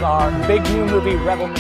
our big new movie, Rebel Moon.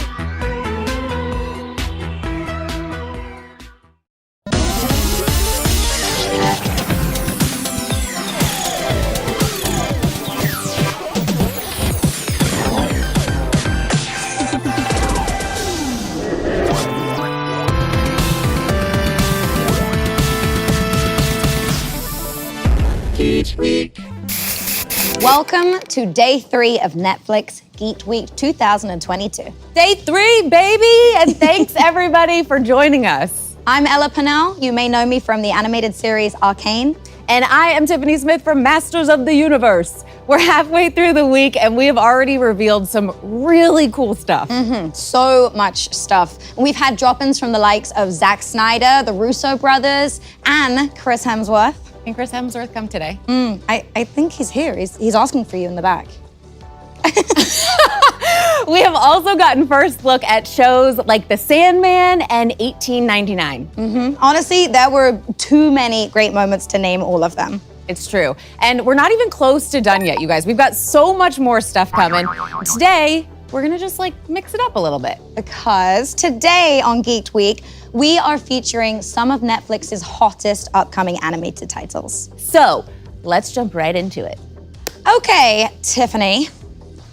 Welcome to day 3 of Netflix Geek Week 2022. Day 3, baby! And thanks everybody for joining us. I'm Ella Pennell. You may know me from the animated series Arcane. And I am Tiffany Smith from Masters of the Universe. We're halfway through the week and we have already revealed some really cool stuff. So much stuff. We've had drop-ins from the likes of Zack Snyder, the Russo brothers, and Chris Hemsworth. Can Chris Hemsworth come today? I think he's here. He's asking for you in the back. We have also gotten first look at shows like The Sandman and 1899. Honestly, there were too many great moments to name all of them. It's true. And we're not even close to done yet, you guys. We've got so much more stuff coming. Today, we're gonna just mix it up a little bit. Because today on Geek Week, we are featuring some of Netflix's hottest upcoming animated titles. So, let's jump right into it. Okay, Tiffany,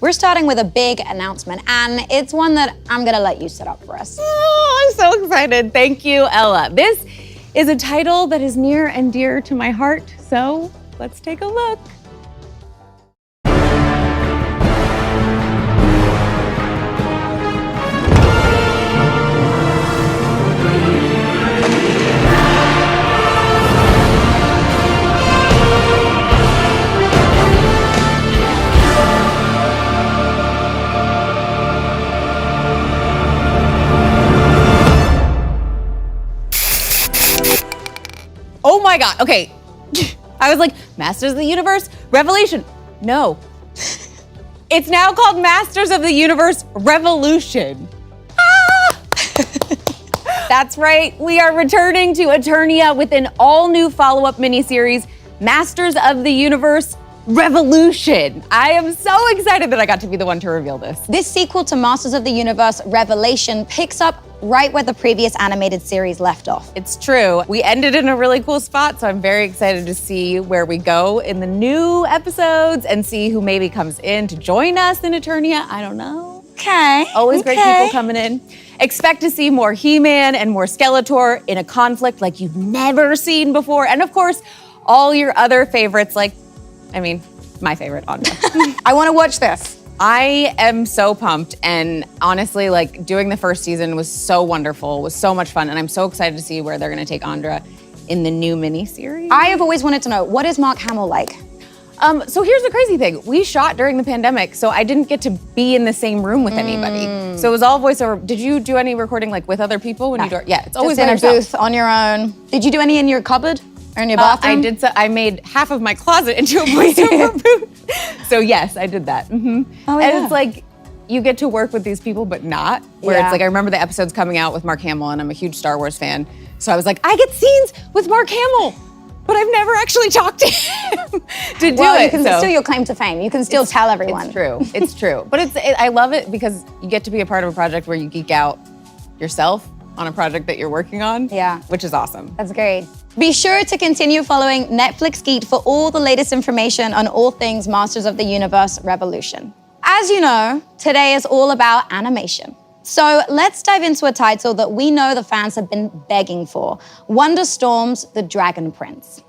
we're starting with a big announcement, and it's one that I'm gonna let you set up for us. Oh, I'm so excited. Thank you, Ella. This is a title that is near and dear to my heart, so let's take a look. Oh my God, okay. I was like, Masters of the Universe, Revelation. No. It's now called Masters of the Universe Revolution. Ah! That's right, we are returning to Eternia with an all-new follow-up miniseries, Masters of the Universe Revolution. I am so excited that I got to be the one to reveal this. This sequel to Masters of the Universe Revelation picks up right where the previous animated series left off. It's true. We ended in a really cool spot, so I'm very excited to see where we go in the new episodes and see who maybe comes in to join us in Eternia. I don't know. Okay. Always great people coming in. Expect to see more He-Man and more Skeletor in a conflict like you've never seen before. And of course, all your other favorites my favorite, Andra. I want to watch this. I am so pumped, and honestly, doing the first season was so wonderful, was so much fun, and I'm so excited to see where they're gonna take Andra in the new mini-series. I have always wanted to know, what is Mark Hamill like? So here's the crazy thing. We shot during the pandemic, so I didn't get to be in the same room with anybody. So it was all voiceover. Did you do any recording with other people when you do? Yeah, it's always Just in a yourself. booth on your own. Did you do any in your cupboard or in your bathroom? I did. I made half of my closet into a voiceover booth. So yes, I did that. Oh, And yeah. it's you get to work with these people, but not. Where Yeah. it's I remember the episodes coming out with Mark Hamill, and I'm a huge Star Wars fan. So I was I get scenes with Mark Hamill, but I've never actually talked to him to do Well, it. you can still your claim to fame. You can still tell everyone. It's true. It's true. But I love it because you get to be a part of a project where you geek out yourself on a project that you're working on. Yeah. Which is awesome. That's great. Be sure to continue following Netflix Geek for all the latest information on all things Masters of the Universe Revolution. As you know, today is all about animation. So let's dive into a title that we know the fans have been begging for, Wonderstorm's The Dragon Prince.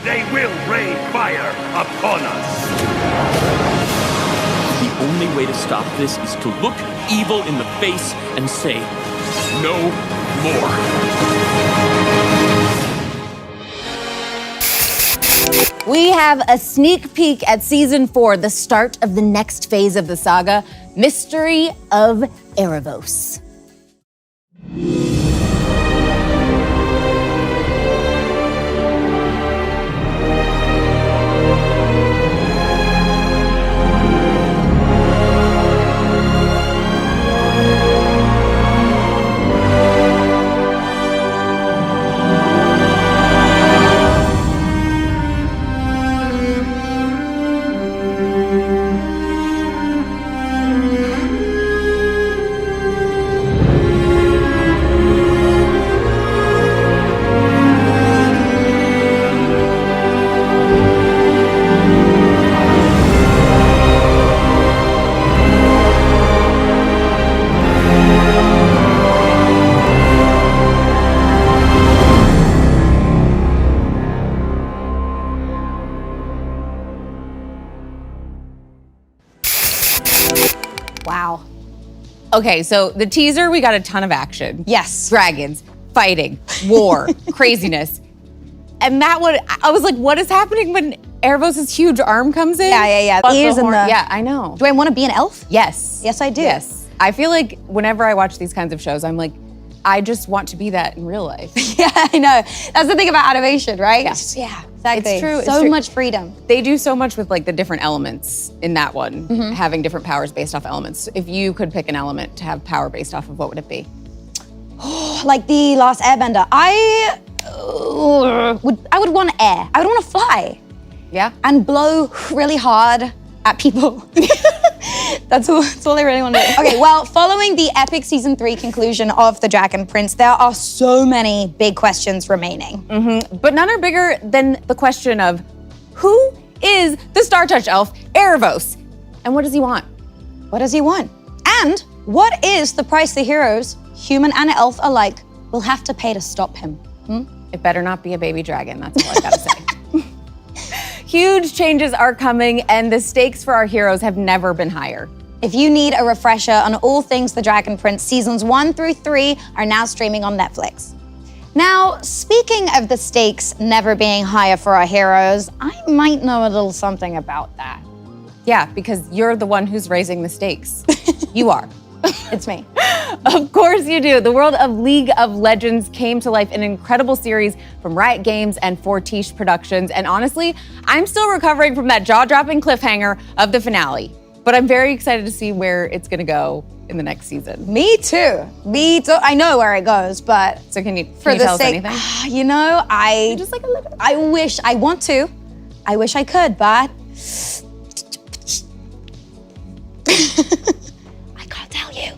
They will rain fire upon us. The only way to stop this is to look evil in the face and say, no more. We have a sneak peek at season 4, the start of the next phase of the saga, Mystery of Erebos. Wow. Okay, so the teaser, we got a ton of action. Yes. Dragons, fighting, war, craziness. And that one, I was like, what is happening when Erebos' huge arm comes in? Yeah. But Ears and horn- the- Yeah, I know. Do I want to be an elf? Yes. Yes, I do. Yes. I feel like whenever I watch these kinds of shows, I'm like, I just want to be that in real life. Yeah, I know. That's the thing about animation, right? Yeah. Exactly. It's true, it's So true. much freedom. They do so much with like the different elements in that one, Mm-hmm. having different powers based off elements. If you could pick an element to have power based off of, what would it be? Like the Last Airbender. I would want air. I would want to fly Yeah? and blow really hard at people. That's all I really want to do. Okay, well, following the epic season 3 conclusion of The Dragon Prince, there are so many big questions remaining. But none are bigger than the question of who is the Star Touch elf, Erebos? And what does he want? What does he want? And what is the price the heroes, human and elf alike, will have to pay to stop him? It better not be a baby dragon, that's all I gotta say. Huge changes are coming, and the stakes for our heroes have never been higher. If you need a refresher on all things The Dragon Prince, seasons 1 through 3 are now streaming on Netflix. Now, speaking of the stakes never being higher for our heroes, I might know a little something about that. Yeah, because you're the one who's raising the stakes. You are. It's me. Of course you do. The world of League of Legends came to life in an incredible series from Riot Games and Fortiche Productions. And honestly, I'm still recovering from that jaw-dropping cliffhanger of the finale. But I'm very excited to see where it's gonna go in the next season. Me too. I know where it goes, but So can you for the tell us sake, anything? you know, Just like a little. I wish I want to. I wish I could, but I can't tell you.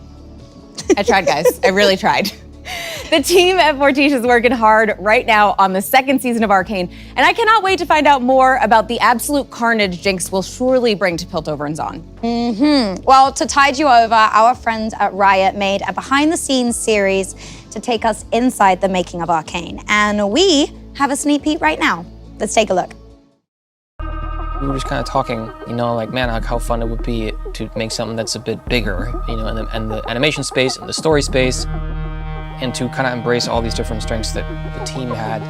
I tried, guys. I really tried. The team at Fortiche is working hard right now on the second season of Arcane, and I cannot wait to find out more about the absolute carnage Jinx will surely bring to Piltover and Zaun. Well, to tide you over, our friends at Riot made a behind-the-scenes series to take us inside the making of Arcane, and we have a sneak peek right now. Let's take a look. We were just kind of talking, like, man, how fun it would be to make something that's a bit bigger, in the animation space and the story space, and to kind of embrace all these different strengths that the team had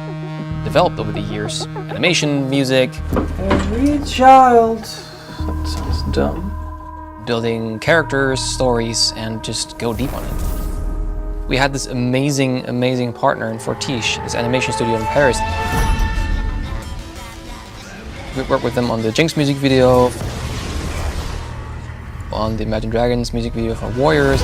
developed over the years. Animation, music. Every child. That sounds dumb. Building characters, stories, and just go deep on it. We had this amazing, amazing partner in Fortiche, this animation studio in Paris. We worked with them on the Jinx music video, on the Imagine Dragons music video for Warriors.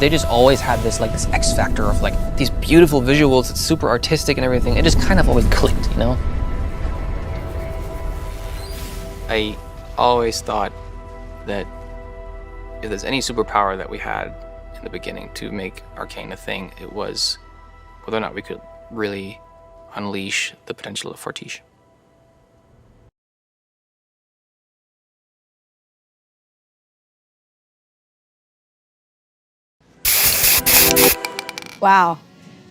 They just always had this X factor of these beautiful visuals, it's super artistic and everything. It just kind of always clicked, I always thought that if there's any superpower that we had in the beginning to make Arcane a thing, it was whether or not we could really unleash the potential of Fortiche. Wow.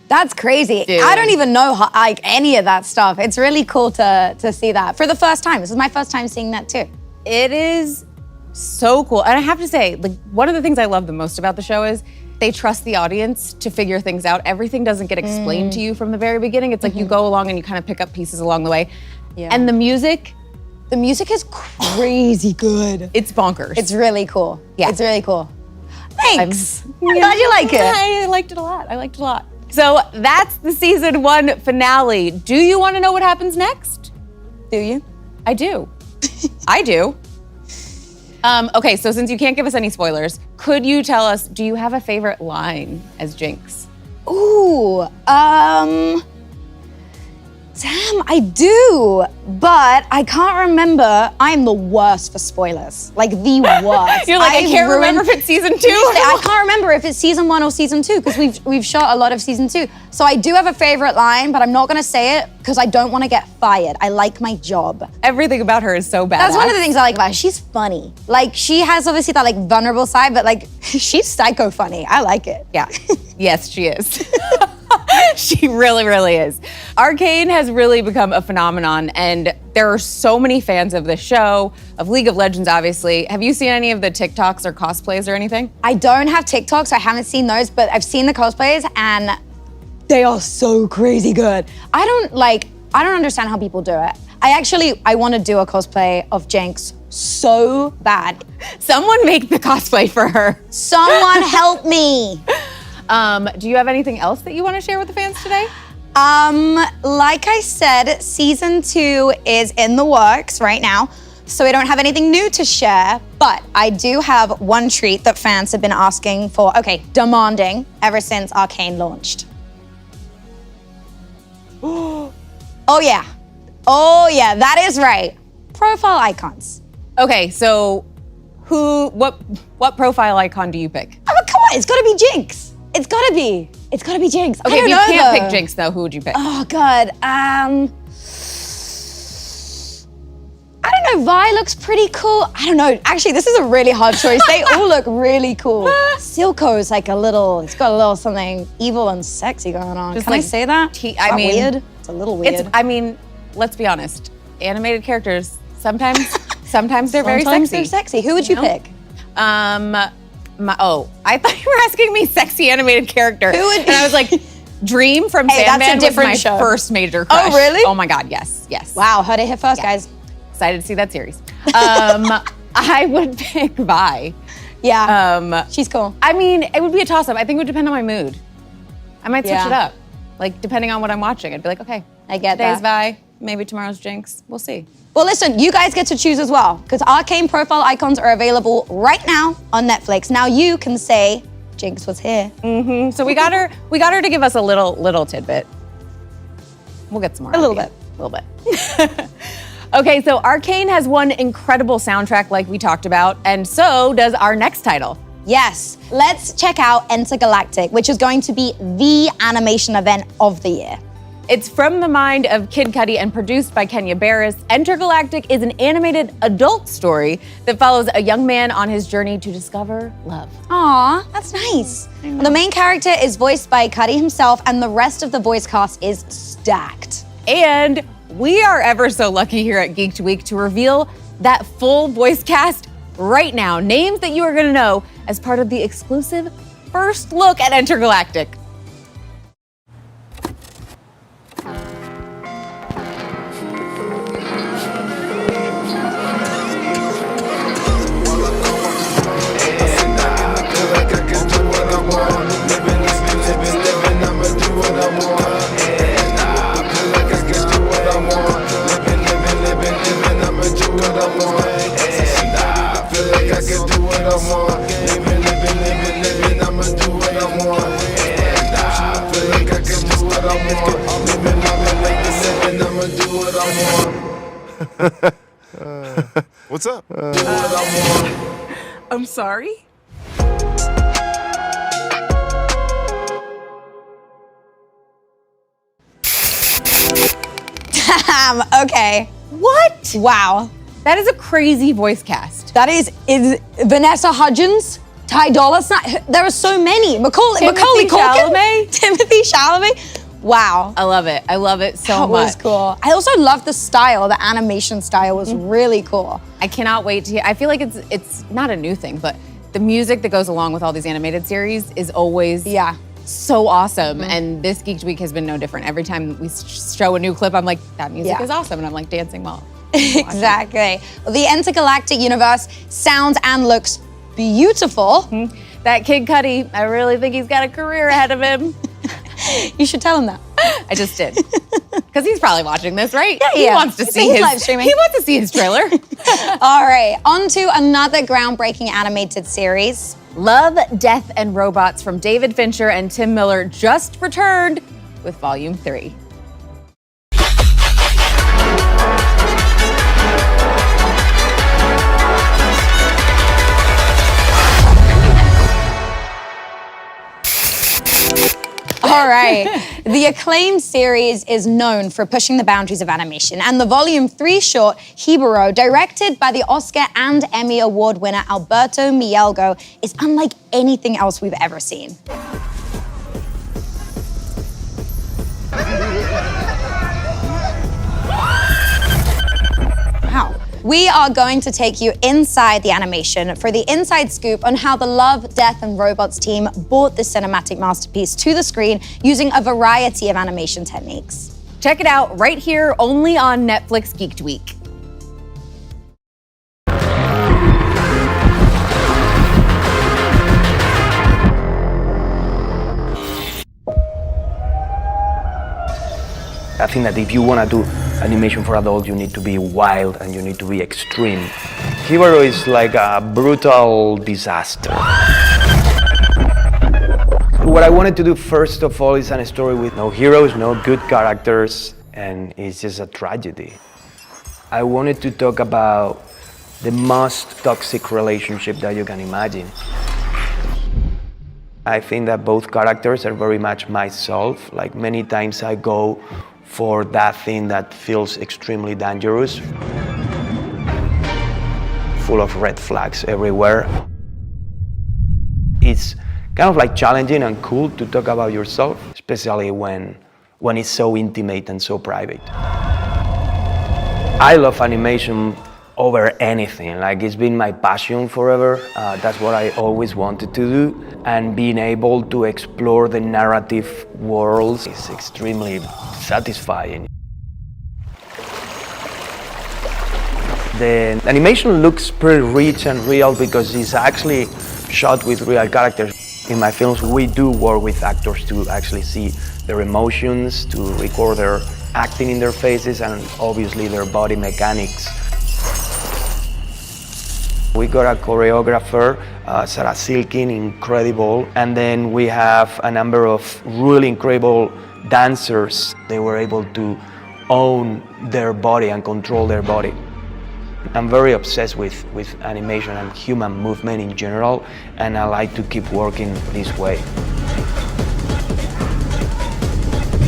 That's crazy. Dude. I don't even know any of that stuff. It's really cool to see that for the first time. This is my first time seeing that too. It is so cool. And I have to say, one of the things I love the most about the show is they trust the audience to figure things out. Everything doesn't get explained to you from the very beginning. It's like you go along and you kind of pick up pieces along the way. Yeah. And the music, is crazy good. it's bonkers. It's really cool. Yeah. It's really cool. Thanks. I'm Yeah. glad you like it. I liked it a lot. So that's the season 1 finale. Do you want to know what happens next? Do you? I do. I do. Okay, so since you can't give us any spoilers, could you tell us, do you have a favorite line as Jinx? Ooh, damn, I do, but I can't remember. I'm the worst for spoilers, the worst. You're like, I can't remember if it's season 2. I can't remember if it's season 1 or season 2 because we've shot a lot of season 2. So I do have a favorite line, but I'm not gonna say it because I don't want to get fired. I like my job. Everything about her is so badass. That's one of the things I like about her. She's funny. She has obviously that vulnerable side, but she's psycho funny. I like it. Yeah. Yes, she is. She really, really is. Arcane has really become a phenomenon, and there are so many fans of the show, of League of Legends, obviously. Have you seen any of the TikToks or cosplays or anything? I don't have TikTok, so I haven't seen those, but I've seen the cosplays and they are so crazy good. I don't understand how people do it. I want to do a cosplay of Jinx so bad. Someone make the cosplay for her. Someone help me. Do you have anything else that you want to share with the fans today? Like I said, season 2 is in the works right now, so we don't have anything new to share, but I do have one treat that fans have been asking for, demanding ever since Arcane launched. Oh yeah, that is right. Profile icons. Okay, so what profile icon do you pick? Oh, come on, it's gotta be Jinx. It's gotta be Jinx. Okay, if you can't pick Jinx though, who would you pick? Oh God, I don't know, Vi looks pretty cool. I don't know, actually this is a really hard choice. They all look really cool. Silco's it's got a little something evil and sexy going on. Just Can I like say that? I Is that mean, weird? It's a little weird. Let's be honest. Animated characters, sometimes they're very Sometimes sexy. they're sexy. Who would you pick? I thought you were asking me sexy animated character. Who would- And I was like, Dream from Hey, that's a Sandman different was my show. first major crush. Oh, really? Oh my God, yes. Wow, heard it here first, guys. Excited to see that series. I would pick Vi. Yeah, she's cool. I mean, it would be a toss-up. I think it would depend on my mood. I might switch Yeah. it up. Like, depending on what I'm watching. I'd be like, okay, I get today's that. Vi, maybe tomorrow's Jinx. We'll see. Well, listen, you guys get to choose as well, because Arcane profile icons are available right now on Netflix. Now you can say, Jinx was here. So we got her to give us a little tidbit. We'll get some more. A little out of you. A little bit. Okay, so Arcane has one incredible soundtrack like we talked about, and so does our next title. Yes, let's check out Intergalactic, which is going to be the animation event of the year. It's from the mind of Kid Cudi and produced by Kenya Barris. Intergalactic is an animated adult story that follows a young man on his journey to discover love. Aw, that's nice. The main character is voiced by Cudi himself, and the rest of the voice cast is stacked. And we are ever so lucky here at Geeked Week to reveal that full voice cast right now. Names that you are gonna know as part of the exclusive first look at Intergalactic. What's up? I'm sorry? Okay. What? Wow. That is a crazy voice cast. That is Vanessa Hudgens, Ty Dolla $ign. There are so many. Macaulay Timothy Culkin, Chalamet. Timothy Chalamet. Wow. I love it. I love it so That much. was cool. I also love the style. The animation style was really cool. I cannot wait to hear. I feel like it's not a new thing, but the music that goes along with all these animated series is always so awesome. And this Geeked Week has been no different. Every time we show a new clip, I'm like, that music is awesome. And I'm like dancing while. Exactly. Well, the Intergalactic universe sounds and looks beautiful. That Kid Cudi, I really think he's got a career ahead of him. You should tell him that. I just did. Because he's probably watching this, right? Yeah, He wants to see he's his live streaming. He wants to see his trailer. All right, on to another groundbreaking animated series. Love, Death, and Robots from David Fincher and Tim Miller just returned with Volume 3. All right. The acclaimed series is known for pushing the boundaries of animation, and the Volume 3 short, Hiburo, directed by the Oscar and Emmy Award winner Alberto Mielgo, is unlike anything else we've ever seen. we are going to take you inside the animation for the inside scoop on how the Love, Death and Robots team brought this cinematic masterpiece to the screen using a variety of animation techniques. Check it out right here, only on Netflix Geeked Week. I think that if you want to do animation for adults, you need to be wild and you need to be extreme. Hero is like a brutal disaster. What I wanted to do first of all is a story with no heroes, no good characters, and it's just a tragedy. I wanted to talk about the most toxic relationship that you can imagine. I think that both characters are very much myself. Like many times I go for that thing that feels extremely dangerous, full of red flags everywhere. It's kind of like challenging and cool to talk about yourself, especially when it's so intimate and so private. I love animation over anything. Like it's been my passion forever. That's what I always wanted to do. And being able to explore the narrative worlds is extremely satisfying. The animation looks pretty rich and real because it's actually shot with real characters. In my films, we do work with actors to actually see their emotions, to record their acting in their faces, and obviously their body mechanics. We got a choreographer, Sarah Silkin, incredible. And then we have a number of really incredible dancers. They were able to own their body and control their body. I'm very obsessed with animation and human movement in general, and I like to keep working this way.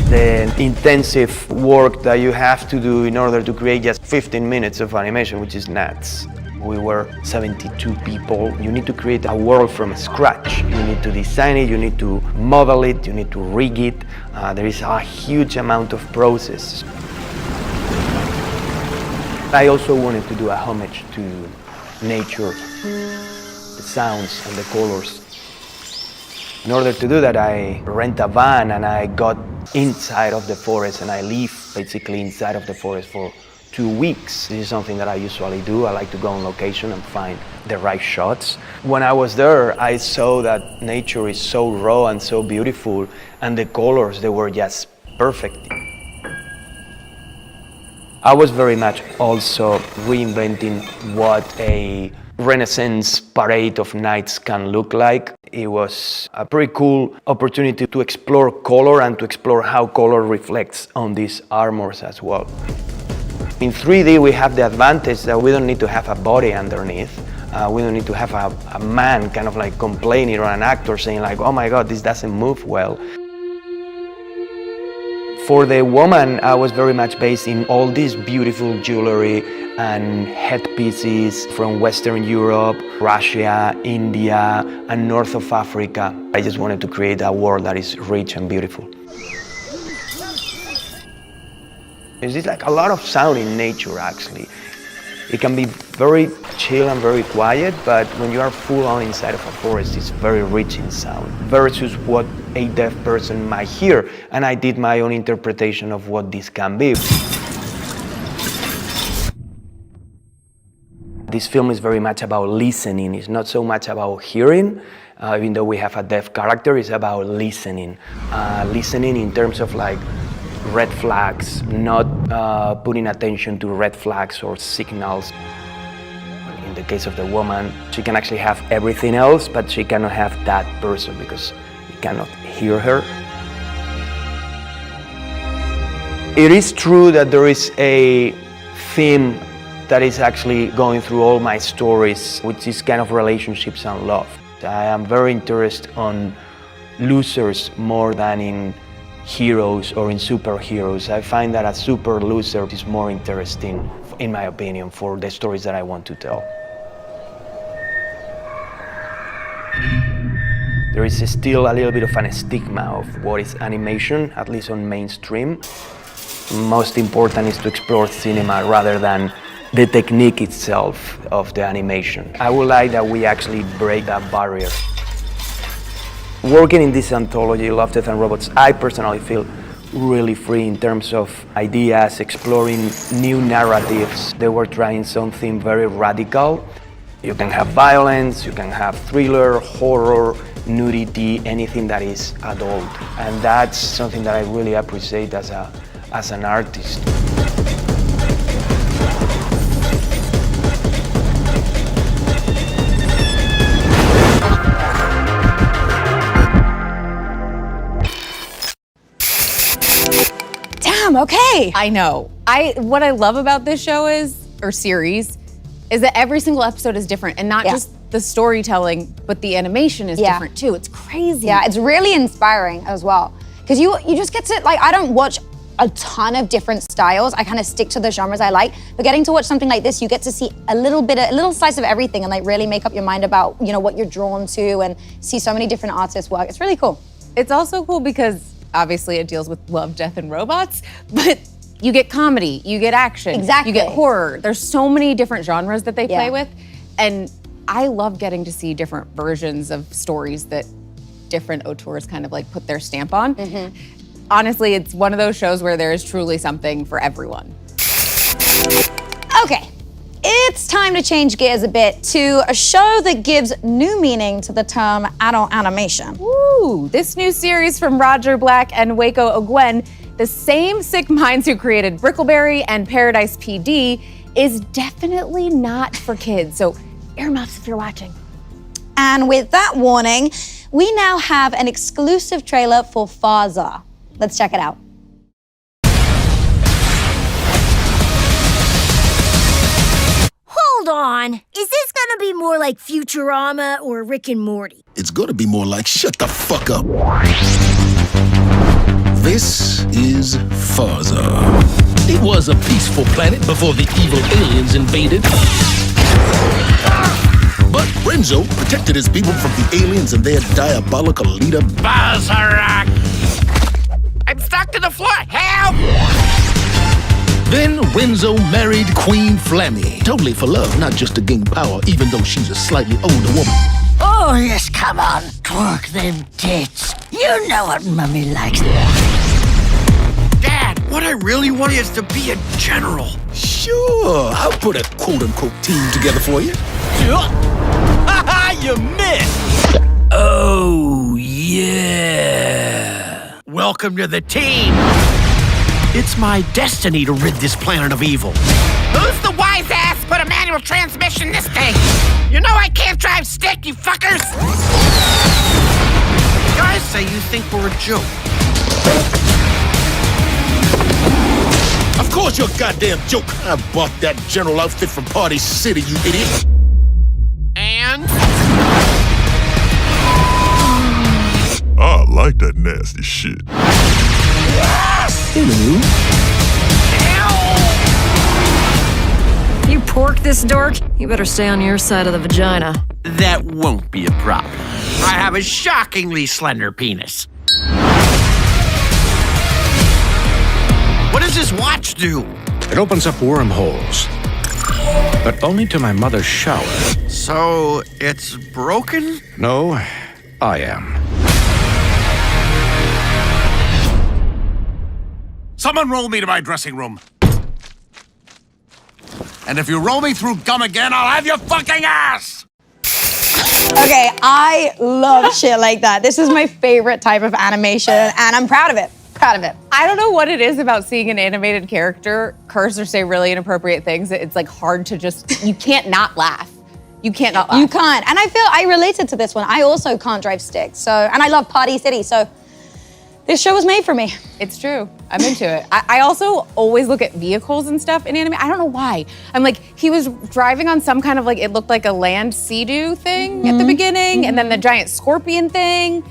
The intensive work that you have to do in order to create just 15 minutes of animation, which is nuts. We were 72 people. You need to create a world from scratch. You need to design it, you need to model it, you need to rig it. There is a huge amount of process. I also wanted to do a homage to nature, the sounds and the colors. In order to do that, I rent a van and I got inside of the forest and I live basically inside of the forest for 2 weeks. This is something that I usually do. I like to go on location and find the right shots. When I was there, I saw that nature is so raw and so beautiful, and the colors, they were just perfect. I was very much also reinventing what a Renaissance parade of knights can look like. It was a pretty cool opportunity to explore color and to explore how color reflects on these armors as well. In 3D, we have the advantage that we don't need to have a body underneath. We don't need to have a man kind of like complaining or an actor saying like, oh my God, this doesn't move well. For the woman, I was very much based in all this beautiful jewelry and headpieces from Western Europe, Russia, India, and north of Africa. I just wanted to create a world that is rich and beautiful. There's like a lot of sound in nature, actually. It can be very chill and very quiet, but when you are full on inside of a forest, it's very rich in sound versus what a deaf person might hear. And I did my own interpretation of what this can be. This film is very much about listening. It's not so much about hearing, even though we have a deaf character, it's about listening. Listening in terms of like red flags, not putting attention to red flags or signals. In the case of the woman, she can actually have everything else, but she cannot have that person because you cannot hear her. It is true that there is a theme that is actually going through all my stories, which is kind of relationships and love. I am very interested on losers more than in heroes or in superheroes. I find that a super loser is more interesting, in my opinion, for the stories that I want to tell. There is still a little bit of a stigma of what is animation, at least on mainstream. Most important is to explore cinema rather than the technique itself of the animation. I would like that we actually break that barrier. Working in this anthology, Love, Death and Robots, I personally feel really free in terms of ideas, exploring new narratives. They were trying something very radical. You can have violence, you can have thriller, horror, nudity, anything that is adult. And that's something that I really appreciate as an artist. Damn, okay. I know. What I love about this show or series is that every single episode is different, and not just the storytelling, but the animation is different too. It's crazy. Yeah, it's really inspiring as well. Because you just get to, like, I don't watch a ton of different styles. I kind of stick to the genres I like. But getting to watch something like this, you get to see a little slice of everything and like really make up your mind about, you know, what you're drawn to and see so many different artists work. It's really cool. It's also cool because obviously it deals with love, death, and robots, but you get comedy, you get action, Exactly. you get horror. There's so many different genres that they play with. And I love getting to see different versions of stories that different auteurs kind of like put their stamp on. Honestly, it's one of those shows where there is truly something for everyone. Okay, it's time to change gears a bit to a show that gives new meaning to the term adult animation. Ooh, this new series from Roger Black and Waco Ogwen, the same sick minds who created Brickleberry and Paradise PD, is definitely not for kids. So earmuffs if you're watching. And with that warning, we now have an exclusive trailer for Faza. Let's check it out. Hold on. Is this gonna be more like Futurama or Rick and Morty? It's gonna be more like shut the fuck up. This is Faza. It was a peaceful planet before the evil aliens invaded. But Renzo protected his people from the aliens and their diabolical leader, Bazarak! I'm stuck to the floor! Help! Then Renzo married Queen Flammy. Totally for love, not just to gain power, even though she's a slightly older woman. Oh, yes, come on. Twerk them tits. You know what Mummy likes. Dad, what I really want is to be a general. Sure, I'll put a quote-unquote team together for you. Ha you missed! Oh, yeah. Welcome to the team. It's my destiny to rid this planet of evil. Who's the wise ass put a manual transmission in this thing? You know I can't drive stick, you fuckers! Guys say you think we're a joke. Of course you're a goddamn joke. I bought that general outfit from Party City, you idiot. And? I like that nasty shit. Hello. You pork this dork? You better stay on your side of the vagina. That won't be a problem. I have a shockingly slender penis. What does this watch do? It opens up wormholes, but only to my mother's shower. So, it's broken? No, I am. Someone roll me to my dressing room. And if you roll me through gum again, I'll have your fucking ass! Okay, I love shit like that. This is my favorite type of animation, and I'm proud of it. Proud of it. I don't know what it is about seeing an animated character curse or say really inappropriate things. It's like hard to just, you can't not laugh. You can't not laugh. You can't. And I feel I related to this one. I also can't drive stick. So, and I love Party City. So this show was made for me. It's true. I'm into it. I also always look at vehicles and stuff in anime. I don't know why. I'm like, he was driving on some kind of like, it looked like a land sea-doo thing at the beginning, and then the giant scorpion thing.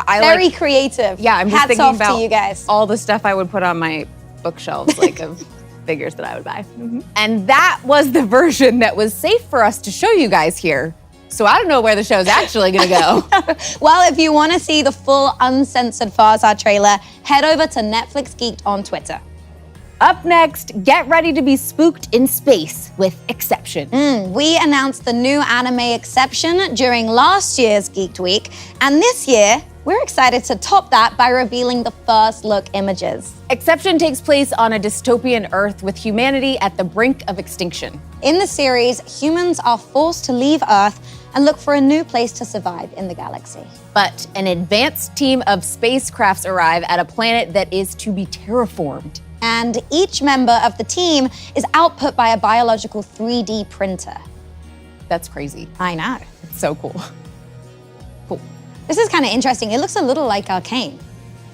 Very creative. Yeah, I'm just Hats thinking off about to you guys. all the stuff I would put on my bookshelves, like of figures that I would buy. And that was the version that was safe for us to show you guys here. So I don't know where the show's actually gonna go. Well, if you want to see the full uncensored Faza trailer, head over to Netflix Geeked on Twitter. Up next, get ready to be spooked in space with Exception. We announced the new anime Exception during last year's Geeked Week, and this year, we're excited to top that by revealing the first look images. Exception takes place on a dystopian Earth with humanity at the brink of extinction. In the series, humans are forced to leave Earth and look for a new place to survive in the galaxy. But an advanced team of spacecrafts arrive at a planet that is to be terraformed. And each member of the team is output by a biological 3D printer. That's crazy. I know. It's so cool. Cool. This is kind of interesting. It looks a little like Arcane.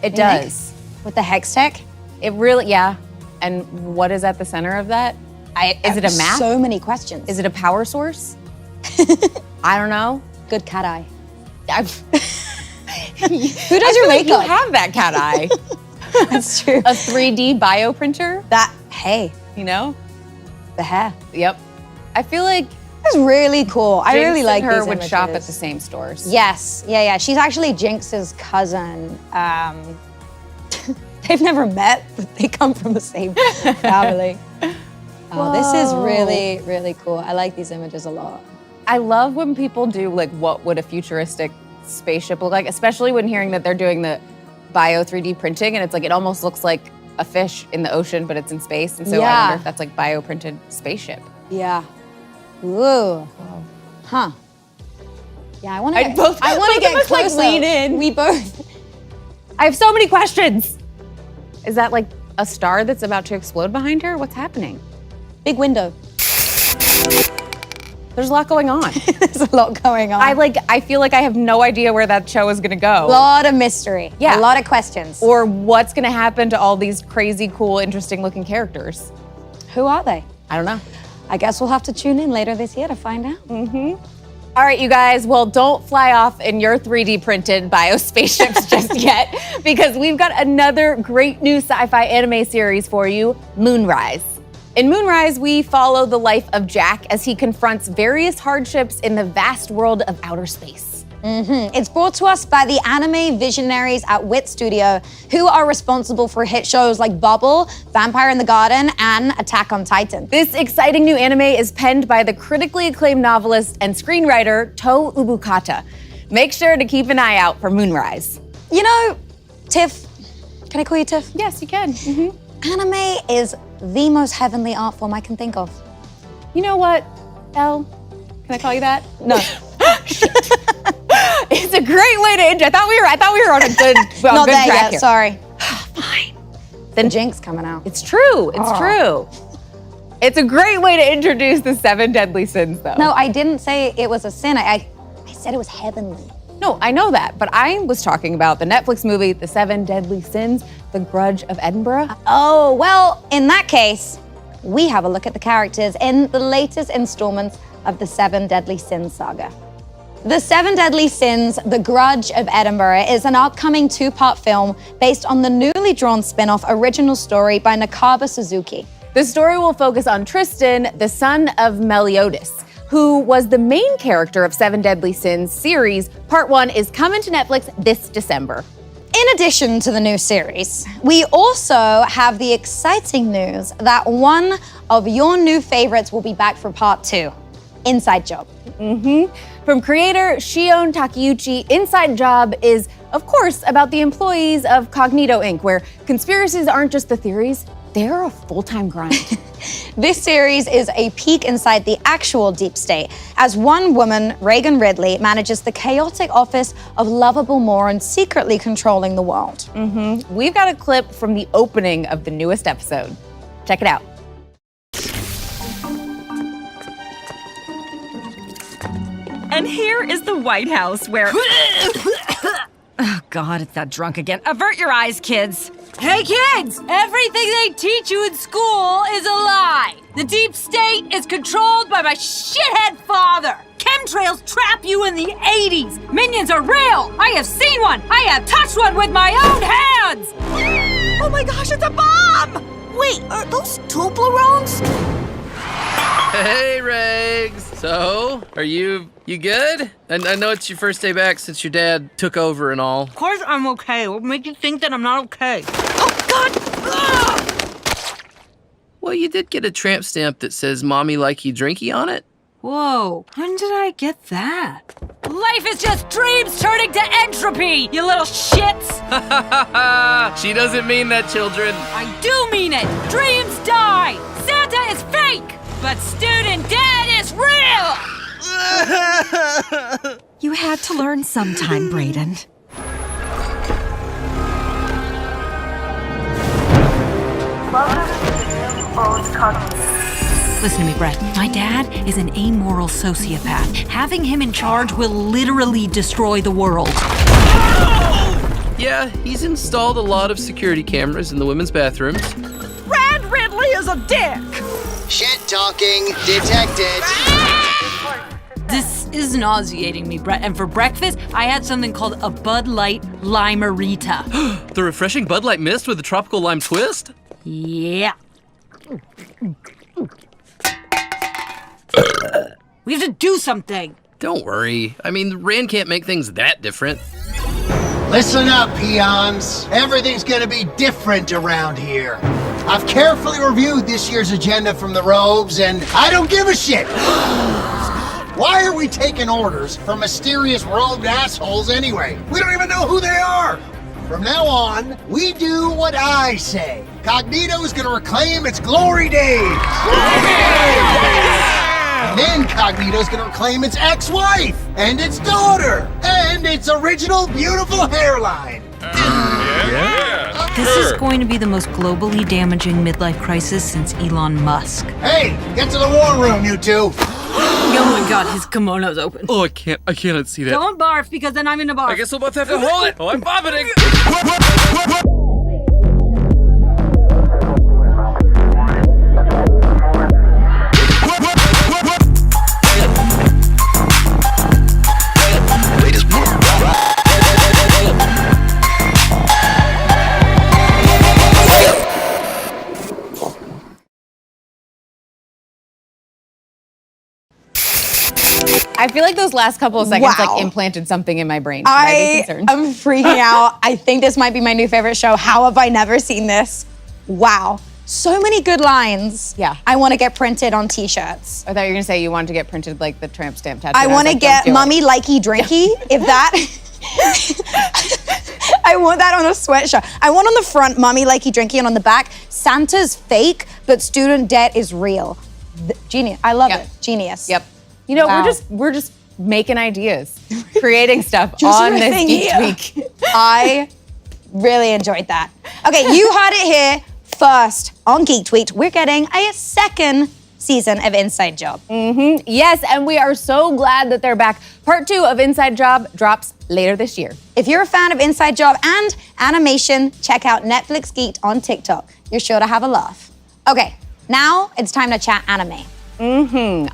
It does. With the hex tech. It really, yeah. And what is at the center of that? Is it a map? So many questions. Is it a power source? I don't know. Good cat eye. Who does your makeup? You have that cat eye. That's true. A 3D bioprinter? Hey. You know? The hair. Yep. I feel like it's really cool. I really like her these would images. shop at the same stores. Yes. Yeah. She's actually Jinx's cousin. They've never met, but they come from the same family. Oh, this is really, really cool. I like these images a lot. I love when people do like what would a futuristic spaceship look like, especially when hearing that they're doing the bio 3D printing and it's like it almost looks like a fish in the ocean, but it's in space. And so I wonder if that's like bio printed spaceship. Yeah. Ooh. Huh. Yeah, I want to get closer. Like, lean in. We both. I have so many questions. Is that like a star that's about to explode behind her? What's happening? Big window. There's a lot going on. There's a lot going on. I feel like I have no idea where that show is gonna go. A lot of mystery. Yeah. A lot of questions. Or what's gonna happen to all these crazy, cool, interesting looking characters. Who are they? I don't know. I guess we'll have to tune in later this year to find out. All right, you guys, well, don't fly off in your 3D printed bio spaceships just yet, because we've got another great new sci-fi anime series for you, Moonrise. In Moonrise, we follow the life of Jack as he confronts various hardships in the vast world of outer space. It's brought to us by the anime visionaries at Wit Studio, who are responsible for hit shows like Bubble, Vampire in the Garden, and Attack on Titan. This exciting new anime is penned by the critically acclaimed novelist and screenwriter To Ubukata. Make sure to keep an eye out for Moonrise. You know, Tiff, can I call you Tiff? Yes, you can. Anime is the most heavenly art form I can think of. You know what, Elle? Can I call you that? No. It's a great way to end. I thought we were on a good, Not good there track yet, here. sorry. Fine. Then Jinx coming out. It's true. It's true. It's a great way to introduce the 7 deadly sins, though. No, I didn't say it was a sin. I said it was heavenly. No, I know that, but I was talking about the Netflix movie, The 7 Deadly Sins, The Grudge of Edinburgh. Oh, well, in that case, we have a look at the characters in the latest installments of the 7 Deadly Sins saga. The 7 Deadly Sins, The Grudge of Edinburgh, is an upcoming 2-part film based on the newly drawn spin-off original story by Nakaba Suzuki. The story will focus on Tristan, the son of Meliodas, who was the main character of 7 Deadly Sins series. Part 1 is coming to Netflix this December. In addition to the new series, we also have the exciting news that one of your new favorites will be back for part 2, Inside Job. From creator Shion Takeuchi, Inside Job is, of course, about the employees of Cognito Inc., where conspiracies aren't just the theories, they're a full-time grind. This series is a peek inside the actual deep state, as one woman, Reagan Ridley, manages the chaotic office of lovable Moran secretly controlling the world. We've got a clip from the opening of the newest episode. Check it out. And here is the White House where... Oh, God, it's that drunk again. Avert your eyes, kids. Hey, kids! Everything they teach you in school is a lie. The deep state is controlled by my shithead father. Chemtrails trap you in the 80s. Minions are real. I have seen one. I have touched one with my own hands. Oh my gosh, it's a bomb! Wait, are those Toblerones? Hey, Regs. So, are you good? I know it's your first day back since your dad took over and all. Of course I'm okay. What made you think that I'm not okay? Oh, God! Ugh! Well, you did get a tramp stamp that says "Mommy likey drinky" on it. Whoa, when did I get that? Life is just dreams turning to entropy, you little shits! She doesn't mean that, children. I do mean it! Dreams die! Santa is fake! But student dad is real! You had to learn sometime, Brayden. Listen to me, Brett. My dad is an amoral sociopath. Having him in charge will literally destroy the world. Yeah, he's installed a lot of security cameras in the women's bathrooms. Brad Ridley is a dick! Shit talking detected. This is nauseating me, Brett. And for breakfast, I had something called a Bud Light Limerita. The refreshing Bud Light Mist with a tropical lime twist? Yeah. We have to do something. Don't worry. I mean, Rand can't make things that different. Listen up, peons. Everything's gonna be different around here. I've carefully reviewed this year's agenda from the robes, and I don't give a shit. Why are we taking orders from mysterious robed assholes anyway? We don't even know who they are. From now on, we do what I say. Cognito is gonna reclaim its glory days. And then Cognito's gonna reclaim its ex-wife, and its daughter, and its original beautiful hairline. This is going to be the most globally damaging midlife crisis since Elon Musk. Hey, get to the war room, you two. Oh my god, his kimono's open. Oh, I cannot see that. Don't barf, because then I'm in a barf. I guess we'll both have to hold it. Oh, I'm vomiting. I feel like those last couple of seconds Wow. like implanted something in my brain. Should I be I concerned? am freaking out. I think this might be my new favorite show. How have I never seen this? Wow. So many good lines. Yeah. I want to get printed on t-shirts. I thought you were gonna say you wanted to get printed like the tramp stamp tattoo. I was want to like, get don't do it. mummy likey drinky. If that, I want that on a sweatshirt. I want on the front mummy likey drinky, and on the back Santa's fake, but student debt is real. Genius. I love Yep. it. Genius. Yep. You know, Wow. we're just making ideas, creating stuff Just on this riffing Geek here. Week. I really enjoyed that. Okay, you heard it here first on Geek Tweet. We're getting a second season of Inside Job. Yes, and we are so glad that they're back. Part 2 of Inside Job drops later this year. If you're a fan of Inside Job and animation, check out Netflix Geek on TikTok. You're sure to have a laugh. Okay, now it's time to chat anime.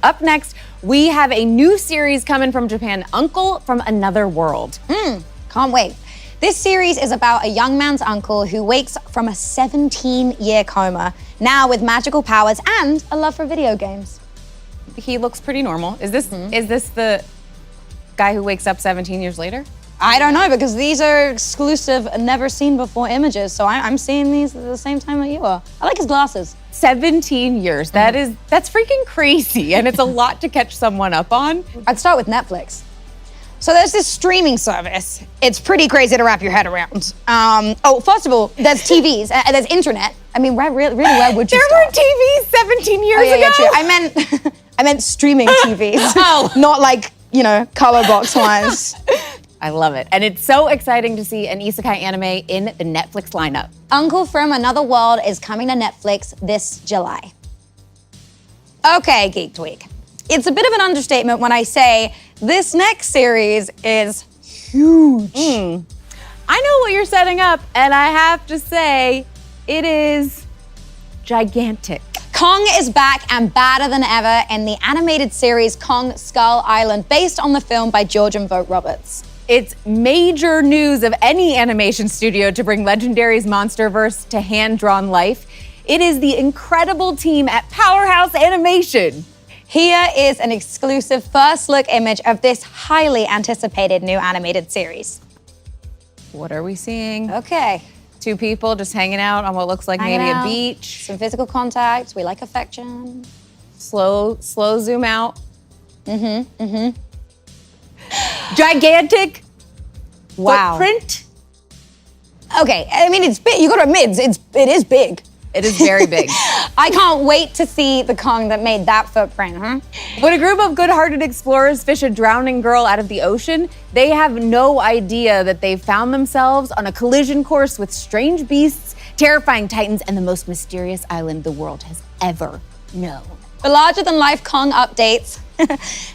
Up next, we have a new series coming from Japan, Uncle from Another World. Can't wait. This series is about a young man's uncle who wakes from a 17-year coma, now with magical powers and a love for video games. He looks pretty normal. Is this the guy who wakes up 17 years later? I don't know, because these are exclusive, never seen before images, so I'm seeing these at the same time that you are. I like his glasses. 17 years. That's freaking crazy, and it's a lot to catch someone up on. I'd start with Netflix. So there's this streaming service. It's pretty crazy to wrap your head around. First of all, there's TVs, there's internet. I mean, where would you There were start? TVs 17 years Oh, yeah, ago. yeah, true. I meant streaming TVs. Oh. Not like, color box ones. I love it. And it's so exciting to see an isekai anime in the Netflix lineup. Uncle from Another World is coming to Netflix this July. Okay, Geek Week. It's a bit of an understatement when I say this next series is huge. I know what you're setting up, and I have to say, it is gigantic. Kong is back and badder than ever in the animated series Kong Skull Island, based on the film by George and Vogt Roberts. It's major news of any animation studio to bring Legendary's Monsterverse to hand-drawn life. It is the incredible team at Powerhouse Animation. Here is an exclusive first look image of this highly anticipated new animated series. What are we seeing? Okay. Two people just hanging out on what looks like Hanging maybe out, a beach. Some physical contact. We like affection. Slow zoom out. Gigantic footprint. Okay, I mean, it's big. You gotta admit, it is big. It is very big. I can't wait to see the Kong that made that footprint, huh? When a group of good-hearted explorers fish a drowning girl out of the ocean, they have no idea that they've found themselves on a collision course with strange beasts, terrifying titans, and the most mysterious island the world has ever known. For larger-than-life Kong updates,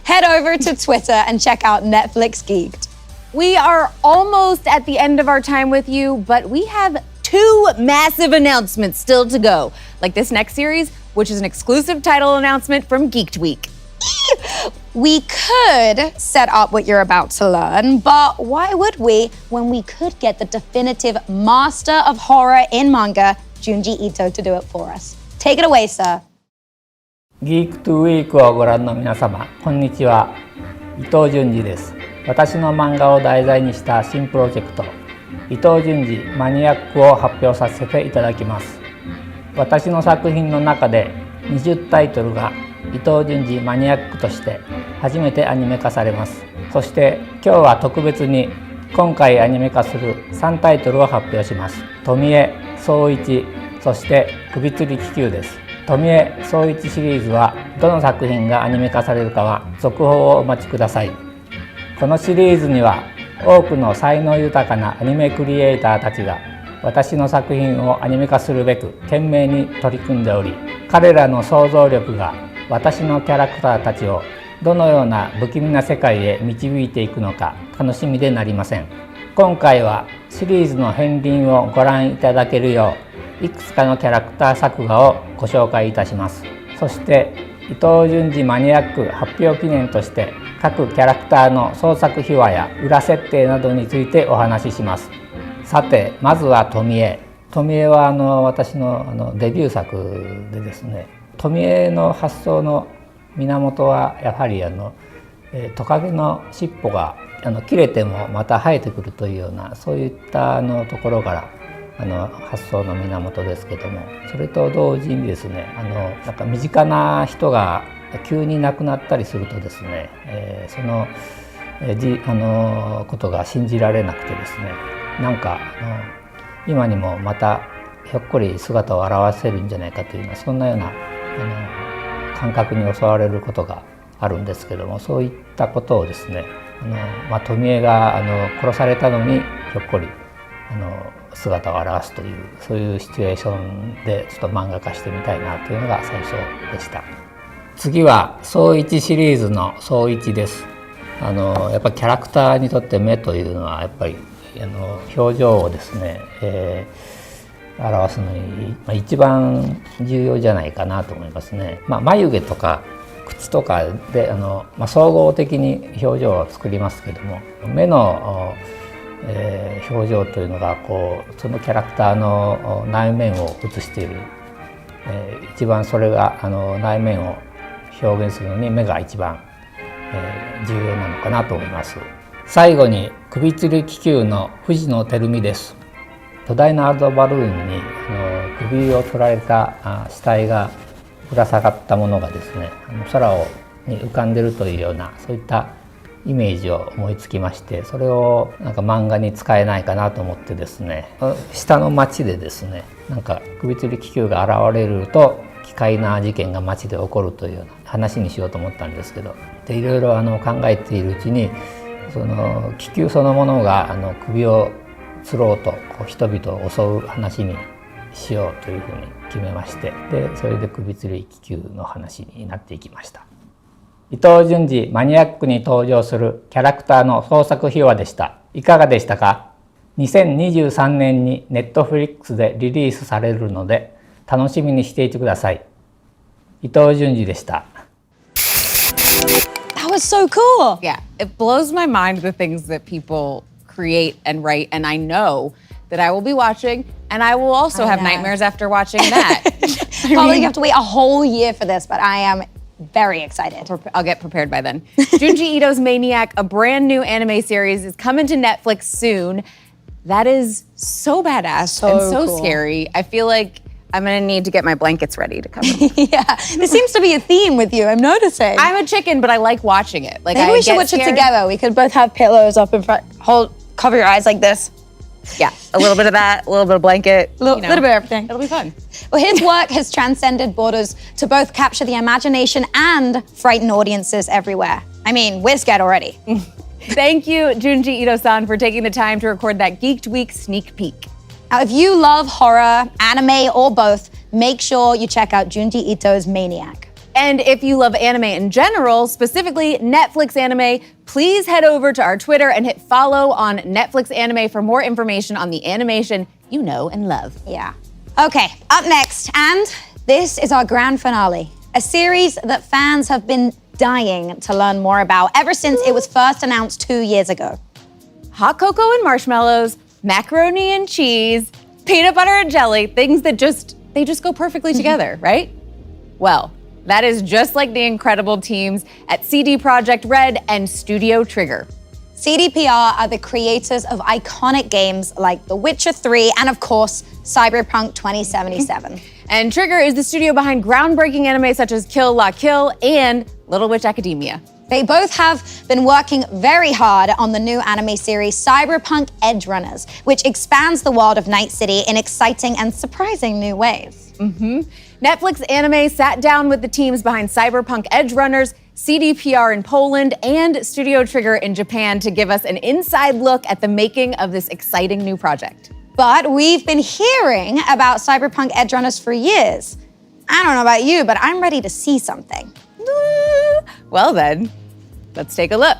head over to Twitter and check out Netflix Geeked. We are almost at the end of our time with you, but we have 2 massive announcements still to go, like this next series, which is an exclusive title announcement from Geeked Week. We could set up what you're about to learn, but why would we when we could get the definitive master of horror in manga, Junji Ito, to do it for us? Take it away, sir. Geeked Week をご覧の皆様、こんにちは。伊藤潤二です。私の漫画を題材にした新プロジェクト、伊藤潤二マニアックを発表させていただきます。私の作品の中で20タイトルが伊藤潤二マニアックとして初めてアニメ化されます。そして今日は特別に今回アニメ化する3タイトルを発表します。富江、宗一、そして首吊り気球です。富江、宗一シリーズはどの作品がアニメ化されるかは続報をお待ちください。このシリーズには多くの才能豊かなアニメクリエイターたちが私の作品をアニメ化するべく懸命に取り組んでおり、彼らの想像力が私のキャラクターたちをどのような不気味な世界へ導いていくのか楽しみでなりません。今回はシリーズの片鱗をご覧いただけるよういくつかのキャラクター作画をご紹介いたします。そして伊藤潤二マニアック発表記念として各キャラクターの創作秘話や裏設定などについてお話しします。さて、まずは富江。富江は私のデビュー作でですね、富江の発想の源はやはりトカゲの尻尾が切れてもまた生えてくるというようなそういったところから発想の源ですけども、それと同時にですねなんか身近な人が急に亡くなったりするとですね、そのことが信じられなくてですね、なんか今にもまたひょっこり姿を現せるんじゃないかというようなそんなような感覚に襲われることがあるんですけども、そういったことをですね富江が殺されたのにひょっこり姿を現すというそういうシチュエーションでちょっと漫画化してみたいなというのが最初でした。次は宗一シリーズの宗一です。やっぱりキャラクターにとって目というのはやっぱり表情をですね、表すのに一番重要じゃないかなと思いますね。眉毛とか口とかで総合的に表情を作りますけども、目の表情というのがそのキャラクターの内面を映している、一番それが内面を表現するのに目が一番、重要なのかなと思います。最後に首吊り気球の藤野照美です。巨大なアートバルーンに首を取られた死体がぶら下がったものがですね空に浮かんでいるというようなそういったイメージを思いつきまして、それをなんか漫画に使えないかなと思ってですね、下の町でですねなんか首吊り気球が現れると奇怪な事件が町で起こるというような話にしようと思ったんですけど、でいろいろ考えているうちにその気球そのものが首を吊ろうと人々を襲う話にしようというふうに決めまして、でそれで首吊り気球の話になっていきました。伊藤潤二マニアックに登場するキャラクターの創作秘話でした。いかがでしたか？2023年にネットフリックスでリリースされるので楽しみにしていてください。伊藤潤二でした。That was so cool. Yeah, it blows my mind the things that people create and write, and I know that I will be watching, and I will also have nightmares after watching that. Probably you have to wait a whole year for this, but I am very excited. I'll get prepared by then. Junji Ito's Maniac, a brand new anime series, is coming to Netflix soon. That is so badass So and so cool. scary. I feel like I'm gonna need to get my blankets ready to cover. Yeah, there seems to be a theme with you, I'm noticing. I'm a chicken, but I like watching it. Like, Maybe I we should get watch it scared. together. We could both have pillows up in front. Cover your eyes like this. Yeah, a little bit of that, a little bit of blanket. A little bit of everything. It'll be fun. Well, his work has transcended borders to both capture the imagination and frighten audiences everywhere. I mean, we're scared already. Thank you, Junji Ito-san, for taking the time to record that Geeked Week sneak peek. Now, if you love horror, anime, or both, make sure you check out Junji Ito's Maniac. And if you love anime in general, specifically Netflix anime, please head over to our Twitter and hit follow on Netflix anime for more information on the animation you know and love. Yeah. Okay, up next, and this is our grand finale, a series that fans have been dying to learn more about ever since it was first announced 2 years ago. Hot cocoa and marshmallows, macaroni and cheese, peanut butter and jelly, things that just go perfectly together, right? Well, that is just like the incredible teams at CD Projekt Red and Studio Trigger. CDPR are the creators of iconic games like The Witcher 3 and, of course, Cyberpunk 2077. And Trigger is the studio behind groundbreaking anime such as Kill La Kill and Little Witch Academia. They both have been working very hard on the new anime series Cyberpunk Edgerunners, which expands the world of Night City in exciting and surprising new ways. Netflix Anime sat down with the teams behind Cyberpunk Edgerunners, CDPR in Poland, and Studio Trigger in Japan to give us an inside look at the making of this exciting new project. But we've been hearing about Cyberpunk Edgerunners for years. I don't know about you, but I'm ready to see something. Well then, let's take a look.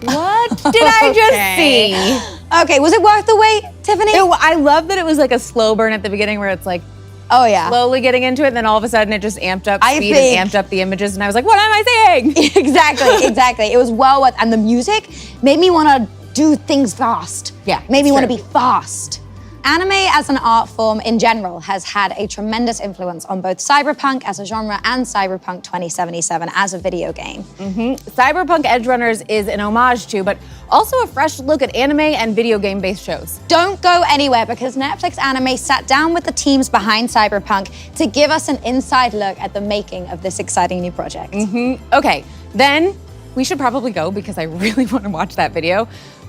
What did I just see? Okay, was it worth the wait, Tiffany? I love that it was like a slow burn at the beginning where it's like, oh yeah, slowly getting into it, and then all of a sudden it just amped up I speed think- and amped up the images, and I was like, what am I saying? exactly. It was well worth, and the music made me want to do things fast. Yeah, made me it's want to true. be fast. Anime as an art form in general has had a tremendous influence on both cyberpunk as a genre and Cyberpunk 2077 as a video game. Cyberpunk Edgerunners is an homage to, but also a fresh look at anime and video game-based shows. Don't go anywhere because Netflix Anime sat down with the teams behind Cyberpunk to give us an inside look at the making of this exciting new project. Okay, then we should probably go because I really want to watch that video.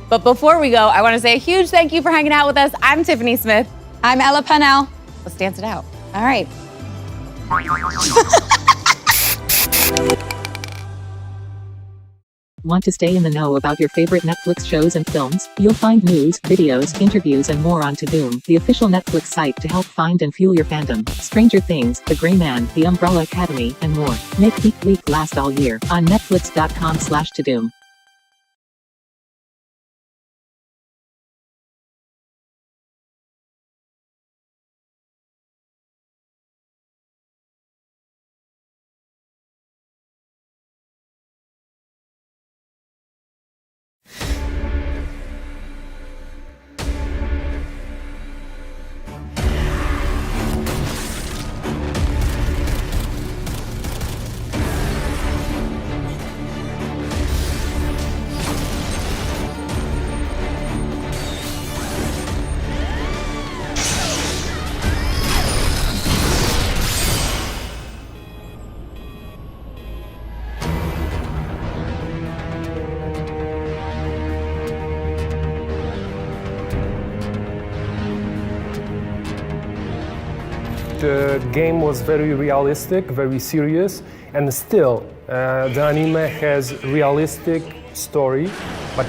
But before we go, I want to say a huge thank you for hanging out with us. I'm Tiffany Smith. I'm Ella Purnell. Let's dance it out. All right. Want to stay in the know about your favorite Netflix shows and films? You'll find news, videos, interviews, and more on Tudum, the official Netflix site to help find and fuel your fandom. Stranger Things, The Gray Man, The Umbrella Academy, and more. Make Geek Week last all year on netflix.com/Tudum. The game was very realistic, very serious, and still the anime has realistic story, but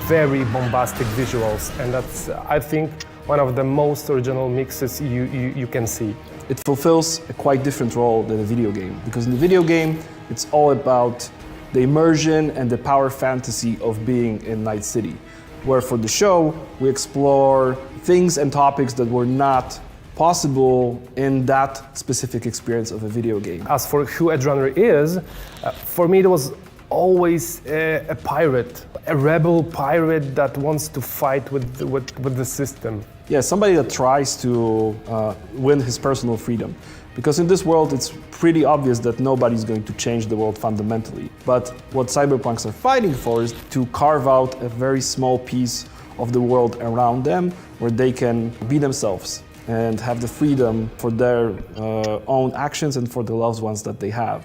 very bombastic visuals, and that's, I think, one of the most original mixes you can see. It fulfills a quite different role than a video game, because in the video game, it's all about the immersion and the power fantasy of being in Night City, where for the show, we explore things and topics that were not possible in that specific experience of a video game. As for who Edgerunner is, for me it was always a pirate, a rebel pirate that wants to fight with the system. Yeah, somebody that tries to win his personal freedom. Because in this world, it's pretty obvious that nobody's going to change the world fundamentally. But what cyberpunks are fighting for is to carve out a very small piece of the world around them where they can be themselves and have the freedom for their own actions and for the loved ones that they have.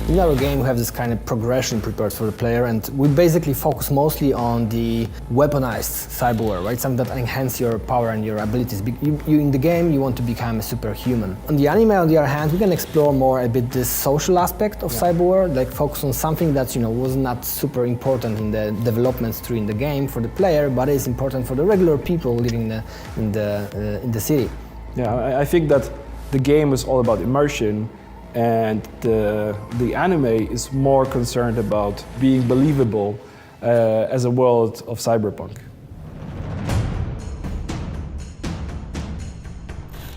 In our game, we have this kind of progression prepared for the player, and we basically focus mostly on the weaponized cyberware, right? Something that enhance your power and your abilities. You in the game, you want to become a superhuman. On the anime, on the other hand, we can explore more a bit this social aspect of cyberware, like focus on something that was not super important in the development tree in the game for the player, but is important for the regular people living in the city. Yeah, I think that the game is all about immersion. And the anime is more concerned about being believable as a world of cyberpunk.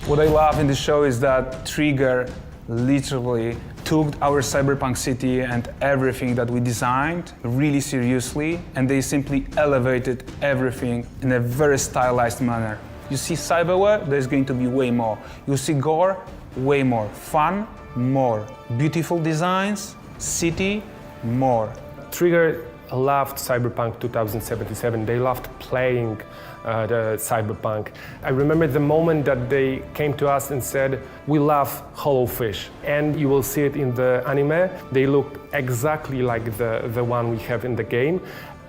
What I love in the show is that Trigger literally took our cyberpunk city and everything that we designed really seriously, and they simply elevated everything in a very stylized manner. You see cyberware, there's going to be way more. You see gore, way more. Fun, more. Beautiful designs, city, more. Trigger loved Cyberpunk 2077. They loved playing the Cyberpunk. I remember the moment that they came to us and said, we love Hollow Fish. And you will see it in the anime. They look exactly like the one we have in the game.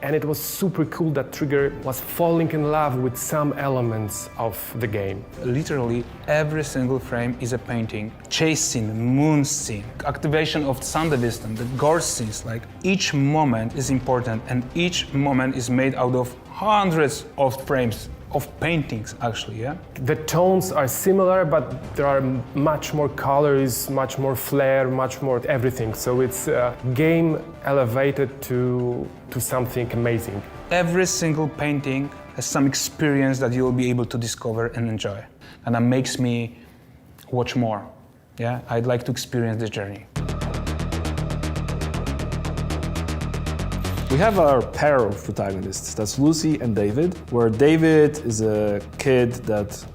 And it was super cool that Trigger was falling in love with some elements of the game. Literally, every single frame is a painting. Chase scene, moon scene, activation of Thunderviston, the gore scenes, like each moment is important and each moment is made out of hundreds of frames, of paintings actually, yeah? The tones are similar, but there are much more colors, much more flair, much more everything. So it's a game elevated to something amazing. Every single painting has some experience that you'll be able to discover and enjoy. And that makes me watch more, yeah? I'd like to experience this journey. We have our pair of protagonists, that's Lucy and David, where David is a kid that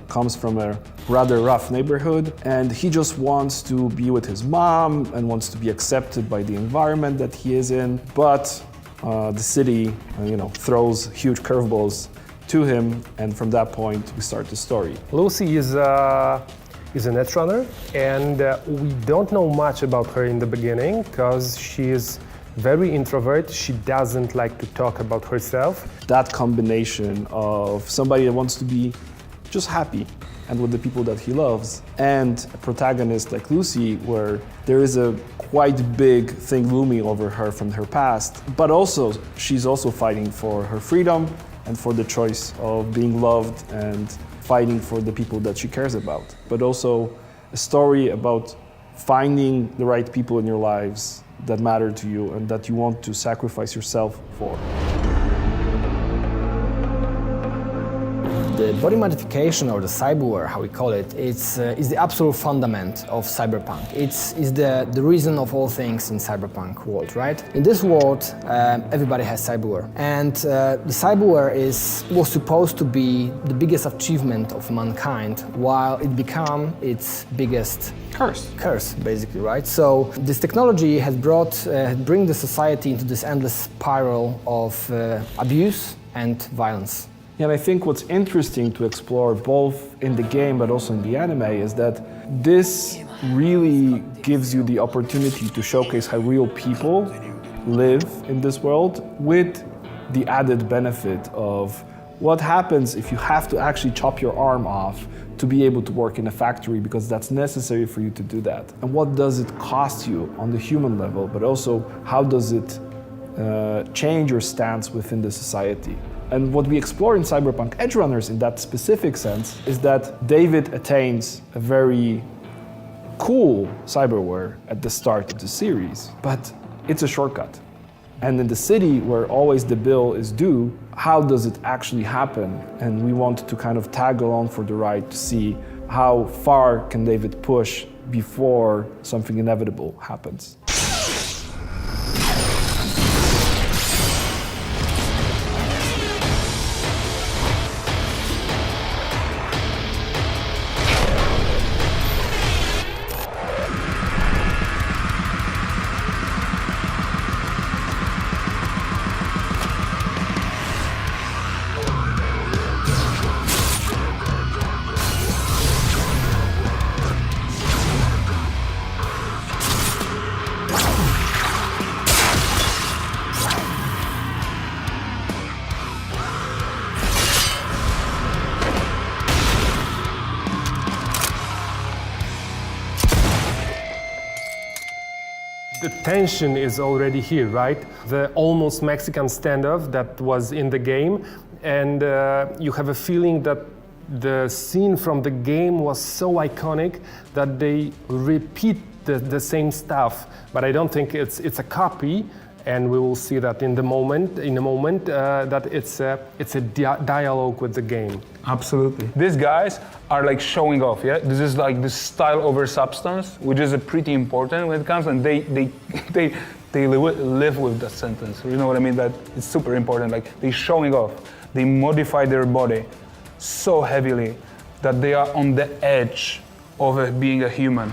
comes from a rather rough neighborhood, and he just wants to be with his mom and wants to be accepted by the environment that he is in, but the city, throws huge curveballs to him, and from that point we start the story. Lucy is a netrunner, and we don't know much about her in the beginning because she is very introvert. She doesn't like to talk about herself. That combination of somebody that wants to be just happy and with the people that he loves, and a protagonist like Lucy, where there is a quite big thing looming over her from her past, but also she's also fighting for her freedom and for the choice of being loved and fighting for the people that she cares about. But also a story about finding the right people in your lives that matter to you and that you want to sacrifice yourself for. The body modification, or the cyberware, how we call it, is the absolute fundament of cyberpunk. It's the reason of all things in cyberpunk world, right? In this world, everybody has cyberware, and the cyberware was supposed to be the biggest achievement of mankind, while it became its biggest curse, basically, right? So this technology has bring the society into this endless spiral of abuse and violence. Yeah, and I think what's interesting to explore both in the game but also in the anime is that this really gives you the opportunity to showcase how real people live in this world, with the added benefit of What happens if you have to actually chop your arm off to be able to work in a factory because that's necessary for you to do that? And what does it cost you on the human level, but also how does it change your stance within the society? And what we explore in Cyberpunk Edgerunners in that specific sense is that David attains a very cool cyberware at the start of the series, but it's a shortcut. And in the city where always the bill is due, how does it actually happen? And we want to kind of tag along for the ride to see how far can David push before something inevitable happens. The tension is already here, right? The almost Mexican standoff that was in the game, and you have a feeling that the scene from the game was so iconic that they repeat the same stuff. But I don't think it's a copy, and we will see that in a moment that it's a dialogue with the game. Absolutely. These guys are like showing off, yeah? This is like the style over substance, which is pretty important when it comes, and they live with that sentence. You know what I mean? That it's super important. Like they're showing off. They modify their body so heavily that they are on the edge of being a human.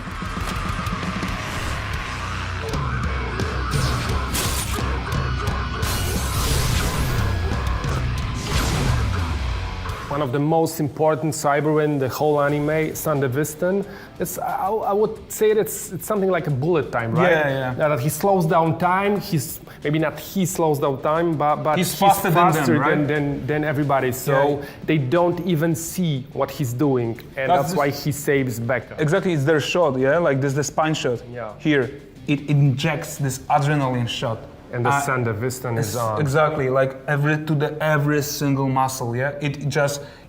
One of the most important cyber in the whole anime, Sandevistan, I would say it's something like a bullet time, right? Yeah. That he slows down time. Maybe not he slows down time, but he's faster than them, right? than everybody. So they don't even see what he's doing, and that's why he saves Becca. Exactly, it's their shot, yeah? Like this, the spine shot. Yeah. Here, it injects this adrenaline shot. And the Sandevistan is on. Exactly, like every single muscle, yeah?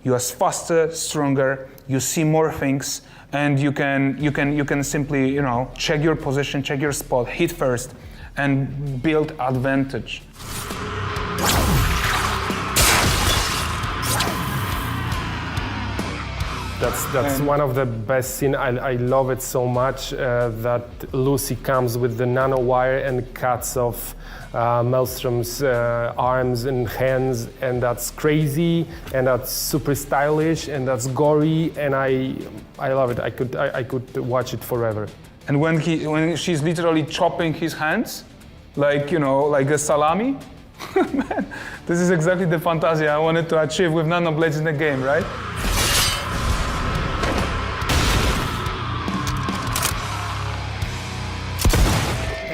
You are faster, stronger, you see more things, and you can simply, check your position, check your spot, hit first, and build advantage. That's one of the best scenes. I love it so much that Lucy comes with the nanowire and cuts off Maelstrom's arms and hands, and that's crazy, and that's super stylish, and that's gory, and I love it. I could watch it forever. And when she's literally chopping his hands, like like a salami, man, this is exactly the fantasy I wanted to achieve with nanoblades in the game, right?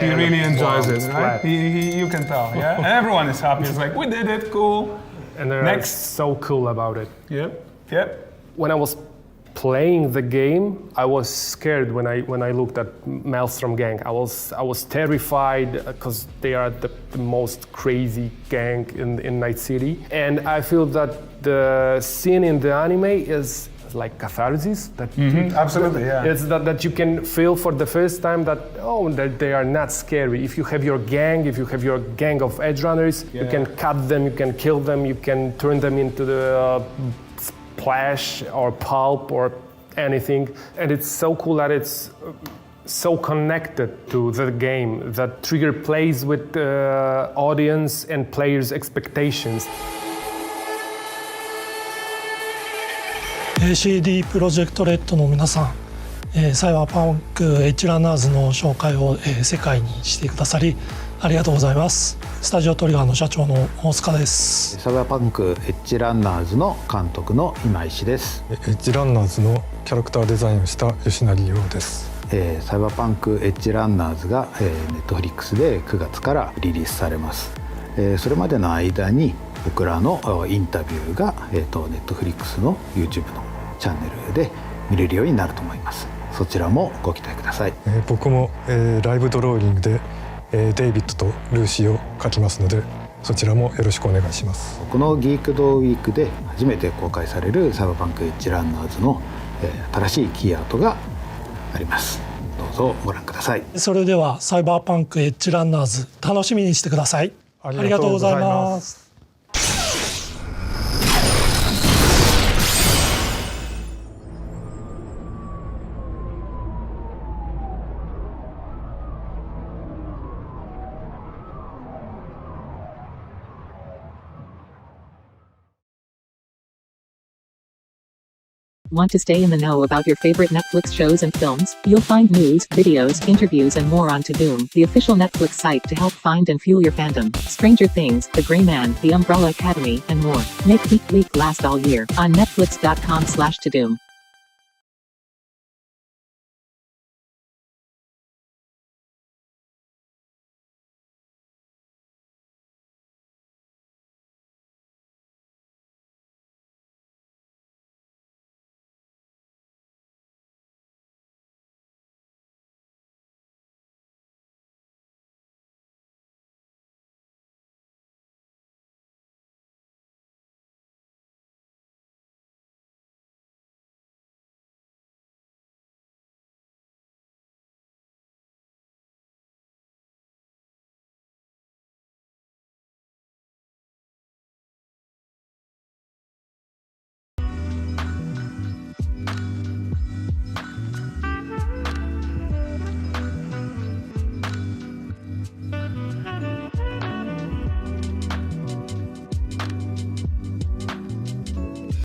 He really enjoys it, right? You can tell, yeah? And everyone is happy. It's like, we did it, cool. And they're so cool about it. Yep. When I was playing the game, I was scared when I looked at Maelstrom gang. I was terrified because they are the most crazy gang in Night City. And I feel that the scene in the anime is like catharsis. Absolutely, yeah. It's that you can feel for the first time that they are not scary. If you have your gang of Edgerunners, you can cut them, you can kill them, you can turn them into the splash or pulp or anything. And it's so cool that it's so connected to the game, that Trigger plays with the audience and players' expectations. CD プロジェクトレッドの皆さん、サイバーパンクエッジランナーズの紹介を、世界にしてくださりありがとうございます。スタジオトリガーの社長の大塚です。サイバーパンクエッジランナーズの監督の今石です。エッジランナーズのキャラクターデザインをした吉成亮です。サイバーパンクエッジランナーズが、Netflix で9月からリリースされます。それまでの間に、僕らのインタビューが、Netflix の YouTube のチャンネルで見れるようになると思います。そちらもご期待ください。僕も、ライブドローイングで、デイビッドとルーシーを描きますので、そちらもよろしくお願いします。このギークドウィークで初めて公開されるサイバーパンクエッジランナーズの、新しいキーアートがあります。どうぞご覧ください。それではサイバーパンクエッジランナーズ楽しみにしてください。ありがとうございます。Want to stay in the know about your favorite Netflix shows and films? You'll find news, videos, interviews, and more on Tudum, the official Netflix site to help find and fuel your fandom. Stranger Things, The Gray Man, The Umbrella Academy, and more. Make Geek Week last all year on netflix.com/Tudum.